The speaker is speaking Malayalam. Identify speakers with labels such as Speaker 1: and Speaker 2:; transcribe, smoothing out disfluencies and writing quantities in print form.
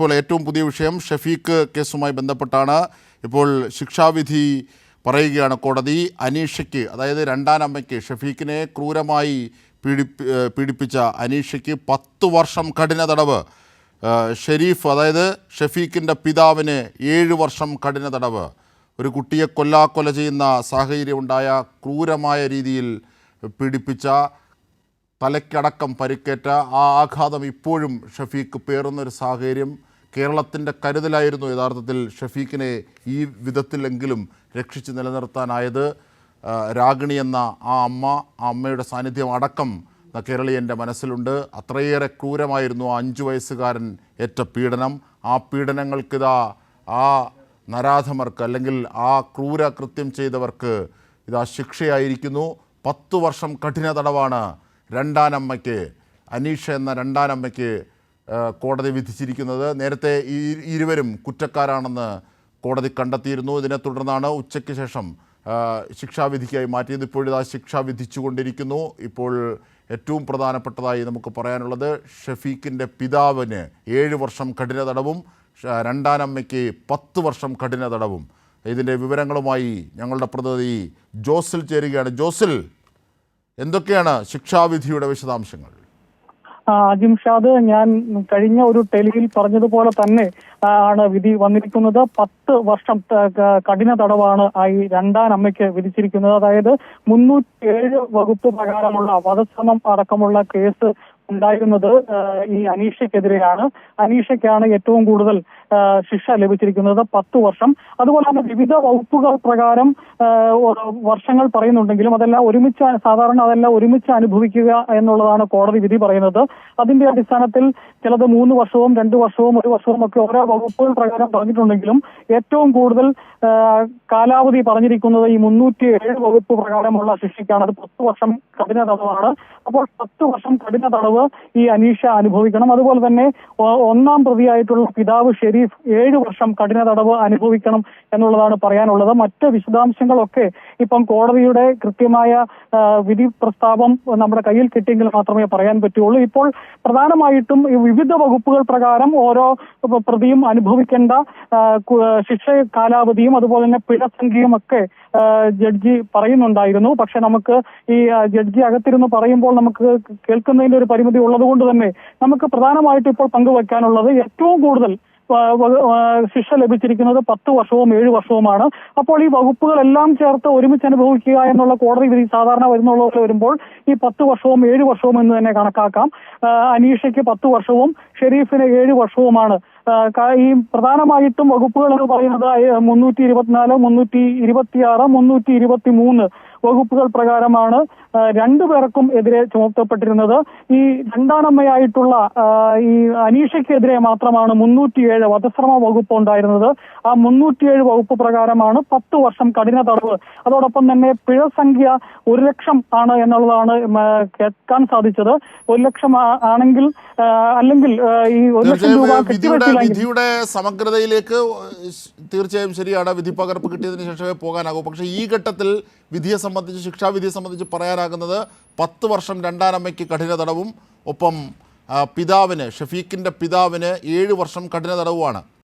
Speaker 1: ഇപ്പോൾ ഏറ്റവും പുതിയ വിഷയം ഷഫീഖ് കേസുമായി ബന്ധപ്പെട്ടാണ്. ഇപ്പോൾ ശിക്ഷാവിധി പറയുകയാണ് കോടതി. അനീഷയ്ക്ക്, അതായത് രണ്ടാനമ്മയ്ക്ക്, ഷഫീഖിനെ ക്രൂരമായി പീഡിപ്പിച്ച അനീഷയ്ക്ക് 10 വർഷം കഠിന തടവ്. ഷെരീഫ്, അതായത് ഷഫീഖിൻ്റെ പിതാവിന് 7 വർഷം കഠിന തടവ്. ഒരു കുട്ടിയെ കൊല ചെയ്യുന്ന സാഹചര്യമുണ്ടായ, ക്രൂരമായ രീതിയിൽ പീഡിപ്പിച്ച, തലയ്ക്കടക്കം പരിക്കേറ്റ ആ ആഘാതം ഇപ്പോഴും ഷഫീഖ് പേറുന്നൊരു സാഹചര്യം. കേരളത്തിൻ്റെ കരുതലായിരുന്നു യഥാർത്ഥത്തിൽ ഷഫീഖിനെ ഈ വിധത്തിലെങ്കിലും രക്ഷിച്ച് നിലനിർത്താനായത്. രാഗിണി എന്ന ആ അമ്മയുടെ സാന്നിധ്യം അടക്കം കേരളീയൻ്റെ മനസ്സിലുണ്ട്. അത്രയേറെ ക്രൂരമായിരുന്നു ആ 5 വയസ്സുകാരൻ ഏറ്റ പീഡനം. ആ പീഡനങ്ങൾക്കിതാ ആ നരാധമർക്ക്, അല്ലെങ്കിൽ ആ ക്രൂര കൃത്യം ചെയ്തവർക്ക് ഇതാ ശിക്ഷയായിരിക്കുന്നു. 10 വർഷം കഠിന തടവാണ് രണ്ടാനമ്മയ്ക്ക്, അനീഷ എന്ന രണ്ടാനമ്മയ്ക്ക് കോടതി വിധിച്ചിരിക്കുന്നത്. നേരത്തെ ഇരുവരും കുറ്റക്കാരാണെന്ന് കോടതി കണ്ടെത്തിയിരുന്നു. ഇതിനെ തുടർന്നാണ് ഉച്ചയ്ക്ക് ശേഷം ശിക്ഷാവിധിക്കായി മാറ്റിയത്. ഇപ്പോഴിതാ ശിക്ഷ വിധിച്ചുകൊണ്ടിരിക്കുന്നു. ഇപ്പോൾ ഏറ്റവും പ്രധാനപ്പെട്ടതായി നമുക്ക് പറയാനുള്ളത്, ഷഫീഖിൻ്റെ പിതാവിന് 7 വർഷം കഠിന തടവും രണ്ടാനമ്മയ്ക്ക് 10 വർഷം കഠിന തടവും. ഇതിൻ്റെ വിവരങ്ങളുമായി ഞങ്ങളുടെ പ്രതിനിധി ജോസിൽ ചേരുകയാണ്. ജോസിൽ, എന്തൊക്കെയാണ് ശിക്ഷാവിധിയുടെ വിശദാംശങ്ങൾ?
Speaker 2: അജിംഷാദ്, ഞാൻ കഴിഞ്ഞ ഒരു ടെലിയിൽ പറഞ്ഞതുപോലെ തന്നെ ആണ് വിധി വന്നിരിക്കുന്നത്. 10 വർഷം കഠിന തടവാണ് ഈ രണ്ടാനമ്മയ്ക്ക് വിധിച്ചിരിക്കുന്നത്. അതായത് 307 വകുപ്പ് പ്രകാരമുള്ള വധശ്രമം അടക്കമുള്ള കേസ് ഉണ്ടായിരുന്നത് ഈ അനീഷയ്ക്കെതിരെയാണ്. അനീഷയ്ക്കാണ് ഏറ്റവും കൂടുതൽ ശിക്ഷ ലഭിച്ചിരിക്കുന്നത്, 10 വർഷം. അതുപോലെ തന്നെ വിവിധ വകുപ്പുകൾ പ്രകാരം വർഷങ്ങൾ പറയുന്നുണ്ടെങ്കിലും അതെല്ലാം ഒരുമിച്ച് അനുഭവിക്കുക എന്നുള്ളതാണ് കോടതി വിധി പറയുന്നത്. അതിന്റെ അടിസ്ഥാനത്തിൽ ചിലത് 3 വർഷവും 2 വർഷവും 1 വർഷവും ഒക്കെ ഓരോ വകുപ്പുകൾ പ്രകാരം പറഞ്ഞിട്ടുണ്ടെങ്കിലും ഏറ്റവും കൂടുതൽ കാലാവധി പറഞ്ഞിരിക്കുന്നത് ഈ 307 വകുപ്പ് പ്രകാരമുള്ള ശിക്ഷയ്ക്കാണ്. അത് 10 വർഷം കഠിന തടവാണ്. അപ്പോൾ 10 വർഷം കഠിന തടവ് ഈ അനീഷ അനുഭവിക്കണം. അതുപോലെ തന്നെ ഒന്നാം പ്രതിയായിട്ടുള്ള പിതാവ് ഷെരീഫ് 7 വർഷം കഠിന തടവ് അനുഭവിക്കണം എന്നുള്ളതാണ് പറയാനുള്ളത്. മറ്റ് വിശദാംശങ്ങളൊക്കെ ഇപ്പം കോടതിയുടെ കൃത്യമായ വിധി പ്രസ്താവം നമ്മുടെ കയ്യിൽ കിട്ടിയെങ്കിൽ മാത്രമേ പറയാൻ പറ്റുള്ളൂ. ഇപ്പോൾ പ്രധാനമായിട്ടും ഈ വിവിധ വകുപ്പുകൾ പ്രകാരം ഓരോ പ്രതിയും അനുഭവിക്കേണ്ട ശിക്ഷ കാലാവധിയും അതുപോലെ തന്നെ പിഴസംഖ്യയും ഒക്കെ ജഡ്ജി പറയുന്നുണ്ടായിരുന്നു. പക്ഷെ നമുക്ക് ഈ ജഡ്ജി അകത്തിരുന്ന് പറയുമ്പോൾ നമുക്ക് കേൾക്കുന്നതിന്റെ ഒരു പരിമിതി ഉള്ളതുകൊണ്ട് തന്നെ നമുക്ക് പ്രധാനമായിട്ടും ഇപ്പോൾ പങ്കുവയ്ക്കാനുള്ളത് ഏറ്റവും കൂടുതൽ ശിക്ഷ ലഭിച്ചിരിക്കുന്നത് 10 വർഷവും 7 വർഷവുമാണ്. അപ്പോൾ ഈ വകുപ്പുകളെല്ലാം ചേർത്ത് ഒരുമിച്ച് അനുഭവിക്കുക എന്നുള്ള കോടതി വിധി സാധാരണ വരുമ്പോൾ ഈ 10 വർഷവും 7 വർഷവും എന്ന് തന്നെ കണക്കാക്കാം. അനീഷയ്ക്ക് 10 വർഷവും ഷെരീഫിന് 7 വർഷവുമാണ്. ഈ പ്രധാനമായിട്ടും വകുപ്പുകൾ എന്ന് പറയുന്നത് 324, 326, 323 വകുപ്പുകൾ പ്രകാരമാണ് രണ്ടുപേർക്കും എതിരെ ചുമത്തപ്പെട്ടിരുന്നത്. ഈ രണ്ടാനമ്മയായിട്ടുള്ള ഈ അനീഷയ്ക്കെതിരെ മാത്രമാണ് 307 വധശ്രമ വകുപ്പ് ഉണ്ടായിരുന്നത്. ആ 307 വകുപ്പ് പ്രകാരമാണ് 10 വർഷം കഠിന തടവ്. അതോടൊപ്പം തന്നെ പിഴ സംഖ്യ 1 ലക്ഷം ആണ് എന്നുള്ളതാണ് കേൾക്കാൻ സാധിച്ചത്. 1 ലക്ഷം ആണെങ്കിൽ, അല്ലെങ്കിൽ ഈ 1 ലക്ഷം രൂപ
Speaker 1: വിധിയുടെ സമഗ്രതയിലേക്ക് തീർച്ചയായും ശരിയാണ്, വിധി പകർപ്പ് കിട്ടിയതിന് ശേഷമേ പോകാനാകൂ. പക്ഷേ ഈ ഘട്ടത്തിൽ വിധിയെ സംബന്ധിച്ച്, ശിക്ഷാവിധിയെ സംബന്ധിച്ച് പറയാനാകുന്നത് 10 വർഷം രണ്ടാനമ്മയ്ക്ക് കഠിന തടവും ഒപ്പം പിതാവിന്, ഷഫീഖിൻ്റെ പിതാവിന് 7 വർഷം കഠിന തടവുമാണ്.